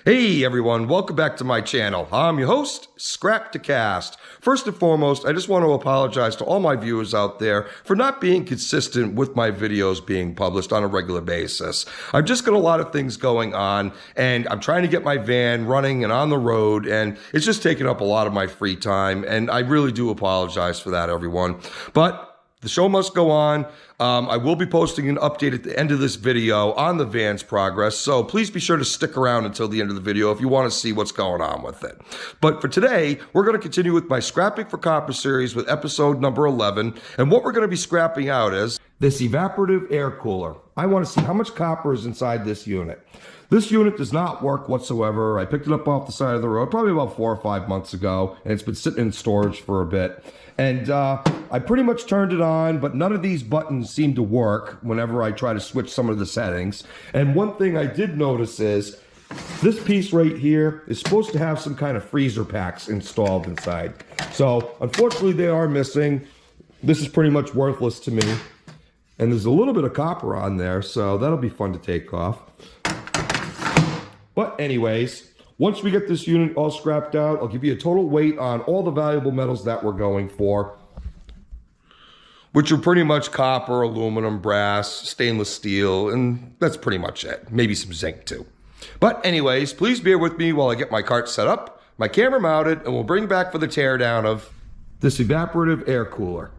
Hey everyone, welcome back to my channel. I'm your host, Scrap to Cast. First and foremost, I just want to apologize to all my viewers out there for not being consistent with my videos being published on a regular basis. I've just got a lot of things going on, and I'm trying to get my van running and on the road, and it's just taking up a lot of my free time, and I really do apologize for that, everyone. But the show must go on. I will be posting an update at the end of this video on the van's progress, so please be sure to stick around until the end of the video if you want to see what's going on with it. But for today, we're going to continue with my Scrapping for Copper series with episode number 11, and what we're going to be scrapping out is this evaporative air cooler. I want to see how much copper is inside this unit. This unit does not work whatsoever. I picked it up off the side of the road probably about 4 or 5 months ago, and it's been sitting in storage for a bit. And I pretty much turned it on, but none of these buttons seem to work whenever I try to switch some of the settings. And one thing I did notice is this piece right here is supposed to have some kind of freezer packs installed inside. So unfortunately they are missing. This is pretty much worthless to me. And there's a little bit of copper on there, so that'll be fun to take off. But anyways, once we get this unit all scrapped out, I'll give you a total weight on all the valuable metals that we're going for, which are pretty much copper, aluminum, brass, stainless steel, and that's pretty much it. Maybe some zinc too. But anyways, please bear with me while I get my cart set up, my camera mounted, and we'll bring back for the teardown of this evaporative air cooler.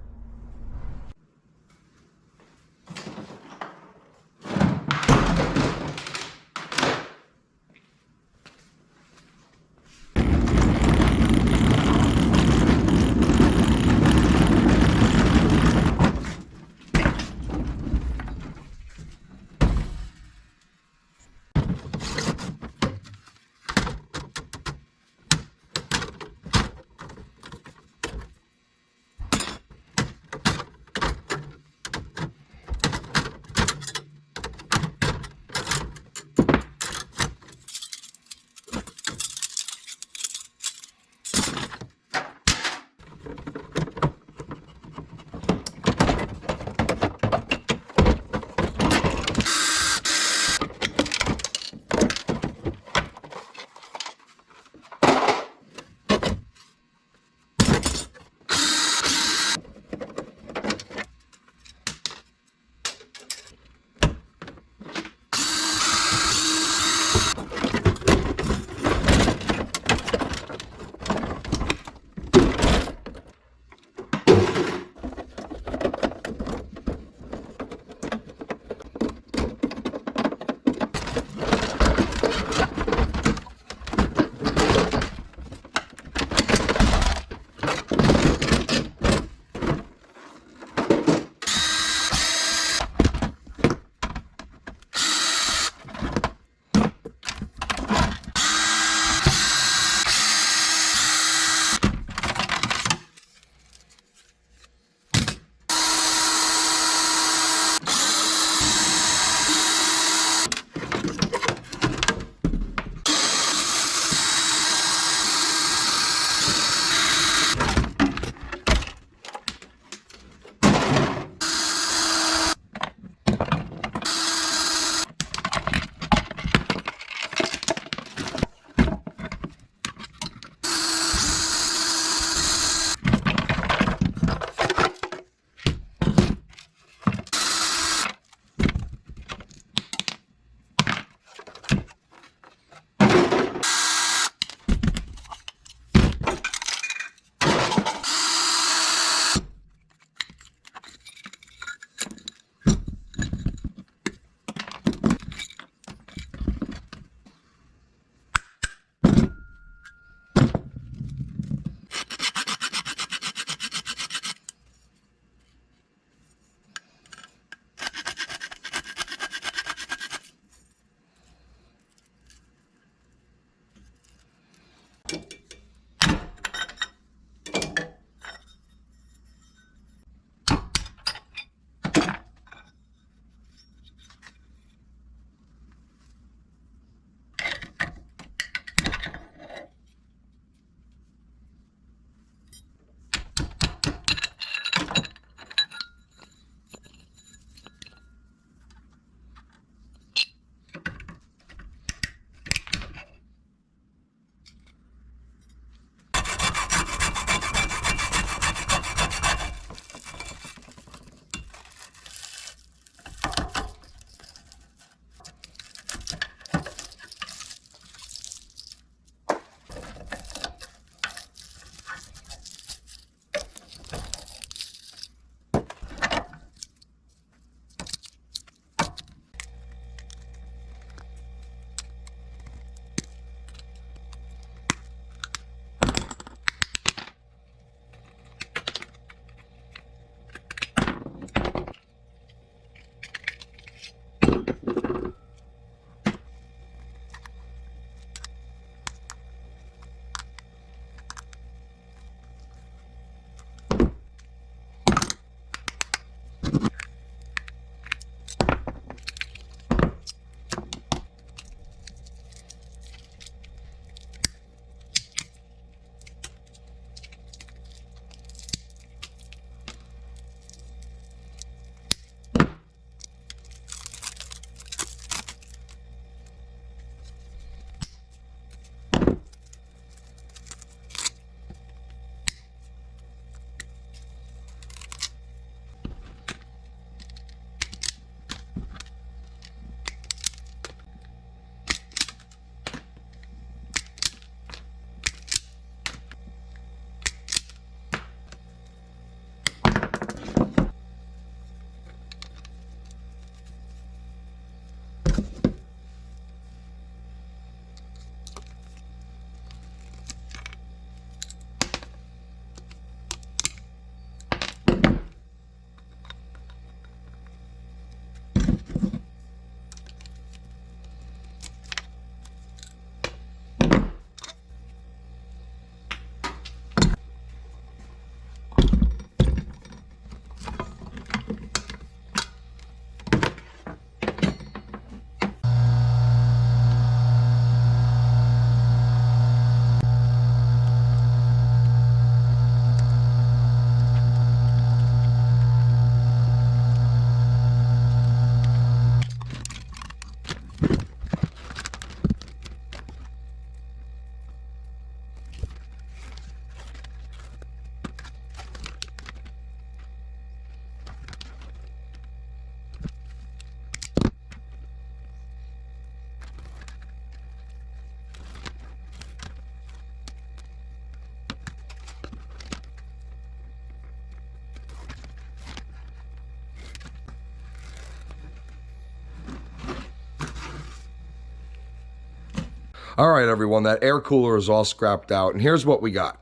All right, everyone, that air cooler is all scrapped out, and here's what we got.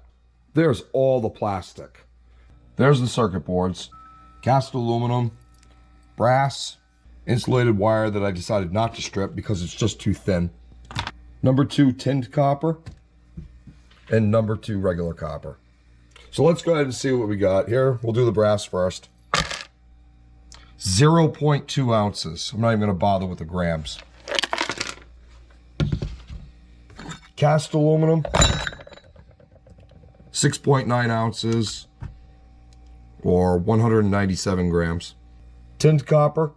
There's all the plastic. There's the circuit boards, cast aluminum, brass, insulated wire that I decided not to strip because it's just too thin. Number 2 tinned copper, and number 2 regular copper. So let's go ahead and see what we got here. We'll do the brass first. 0.2 ounces. I'm not even gonna bother with the grams. Cast aluminum, 6.9 ounces, or 197 grams. Tinned copper,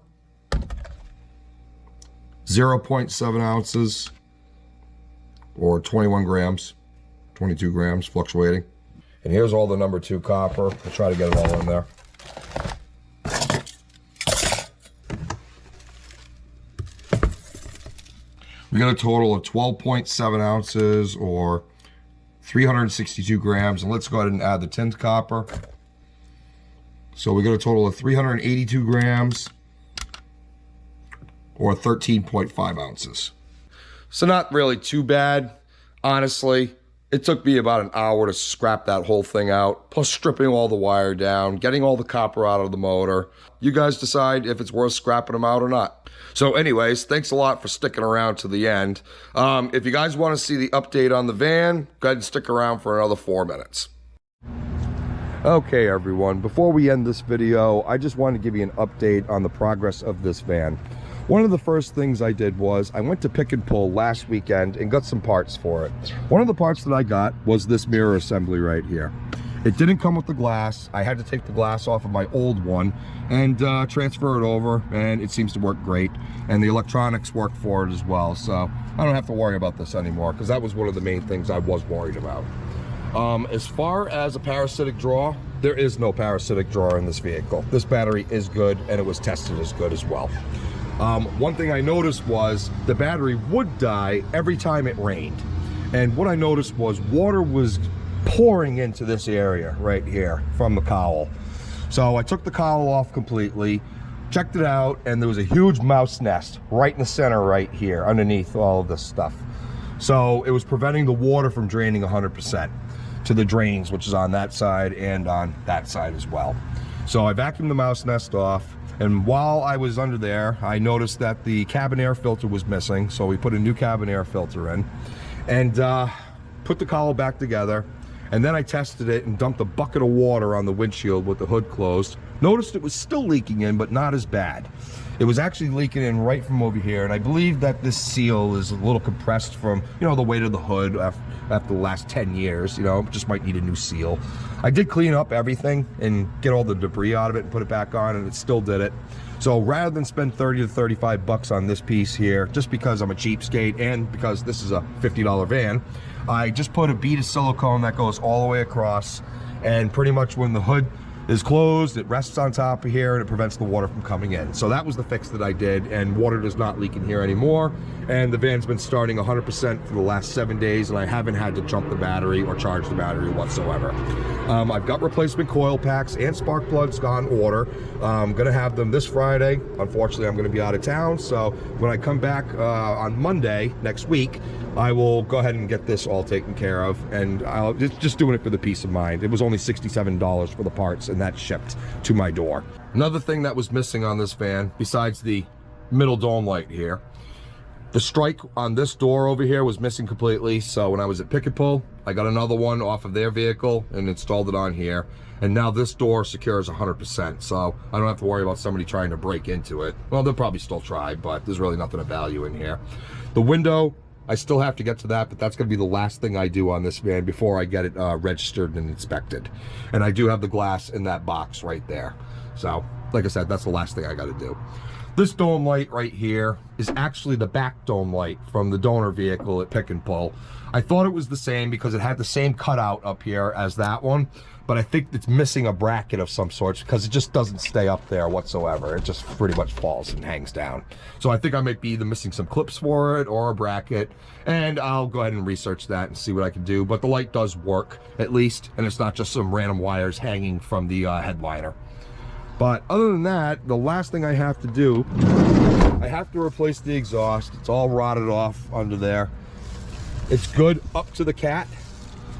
0.7 ounces, or 21 grams, 22 grams, fluctuating. And here's all the number 2 copper. We'll try to get it all in there. We got a total of 12.7 ounces or 362 grams. And let's go ahead and add the tinned copper. So we got a total of 382 grams or 13.5 ounces. So not really too bad, honestly. It took me about an hour to scrap that whole thing out, plus stripping all the wire down, getting all the copper out of the motor. You guys decide if it's worth scrapping them out or not. So anyways, thanks a lot for sticking around to the end. If you guys want to see the update on the van, go ahead and stick around for another 4 minutes. Okay, everyone, before we end this video, I just wanted to give you an update on the progress of this van. One of the first things I did was I went to Pick and Pull last weekend and got some parts for it. One of the parts that I got was this mirror assembly right here. It didn't come with the glass. I had to take the glass off of my old one and transfer it over, and it seems to work great. And the electronics worked for it as well, so I don't have to worry about this anymore, because that was one of the main things I was worried about. As far as a parasitic draw, there is no parasitic draw in this vehicle. This battery is good, and it was tested as good as well. One thing I noticed was the battery would die every time it rained. And what I noticed was water was pouring into this area right here from the cowl. So I took the cowl off completely, checked it out, and there was a huge mouse nest right in the center right here underneath all of this stuff. So it was preventing the water from draining 100% to the drains, which is on that side and on that side as well. So I vacuumed the mouse nest off. And while I was under there, I noticed that the cabin air filter was missing, so we put a new cabin air filter in and put the cowl back together. And then I tested it and dumped a bucket of water on the windshield with the hood closed. Noticed it was still leaking in, but not as bad. It was actually leaking in right from over here, and I believe that this seal is a little compressed from, you know, the weight of the hood after the last 10 years, you know, just might need a new seal. I did clean up everything and get all the debris out of it and put it back on, and it still did it. So rather than spend 30 to 35 bucks on this piece here, just because I'm a cheapskate and because this is a $50 van, I just put a bead of silicone that goes all the way across, and pretty much when the hood is closed, it rests on top of here, and it prevents the water from coming in. So that was the fix that I did, and water does not leak in here anymore. And the van's been starting 100% for the last 7 days, and I haven't had to jump the battery or charge the battery whatsoever. I've got replacement coil packs and spark plugs on order. I'm gonna have them this Friday. Unfortunately, I'm gonna be out of town, so when I come back on Monday next week, I will go ahead and get this all taken care of, and I'll just doing it for the peace of mind. It was only $67 for the parts, and that shipped to my door. Another thing that was missing on this van, besides the middle dome light here, the strike on this door over here was missing completely. So when I was at Pick and Pull, I got another one off of their vehicle and installed it on here. And now this door secures 100%, so I don't have to worry about somebody trying to break into it. Well, they'll probably still try, but there's really nothing of value in here. The window, I still have to get to that, but that's gonna be the last thing I do on this van before I get it registered and inspected. And I do have the glass in that box right there. So, like I said, that's the last thing I gotta do. This dome light right here is actually the back dome light from the donor vehicle at Pick and Pull. I thought it was the same because it had the same cutout up here as that one, but I think it's missing a bracket of some sort because it just doesn't stay up there whatsoever. It just pretty much falls and hangs down. So I think I might be either missing some clips for it or a bracket, and I'll go ahead and research that and see what I can do. But the light does work, at least, and it's not just some random wires hanging from the headliner. But other than that, the last thing I have to do, I have to replace the exhaust. It's all rotted off under there. It's good up to the cat.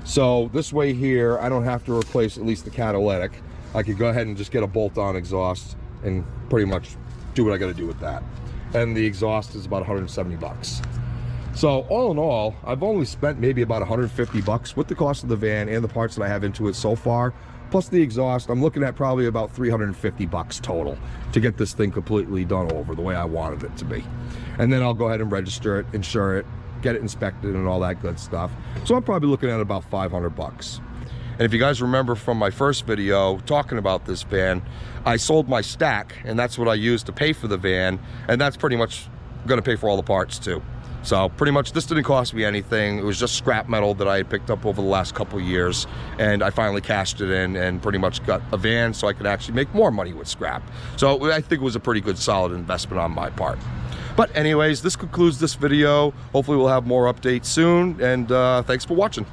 So this way here, I don't have to replace at least the catalytic. I could go ahead and just get a bolt-on exhaust and pretty much do what I gotta do with that. And the exhaust is about 170 bucks. So all in all, I've only spent maybe about 150 bucks with the cost of the van and the parts that I have into it so far. Plus the exhaust, I'm looking at probably about 350 bucks total to get this thing completely done over the way I wanted it to be. And then I'll go ahead and register it, insure it, get it inspected and all that good stuff. So I'm probably looking at about 500 bucks. And if you guys remember from my first video talking about this van, I sold my stack, and that's what I used to pay for the van, and that's pretty much gonna pay for all the parts too. So pretty much this didn't cost me anything. It was just scrap metal that I had picked up over the last couple of years, and I finally cashed it in and pretty much got a van so I could actually make more money with scrap. So I think it was a pretty good solid investment on my part. But anyways, this concludes this video. Hopefully we'll have more updates soon, and thanks for watching.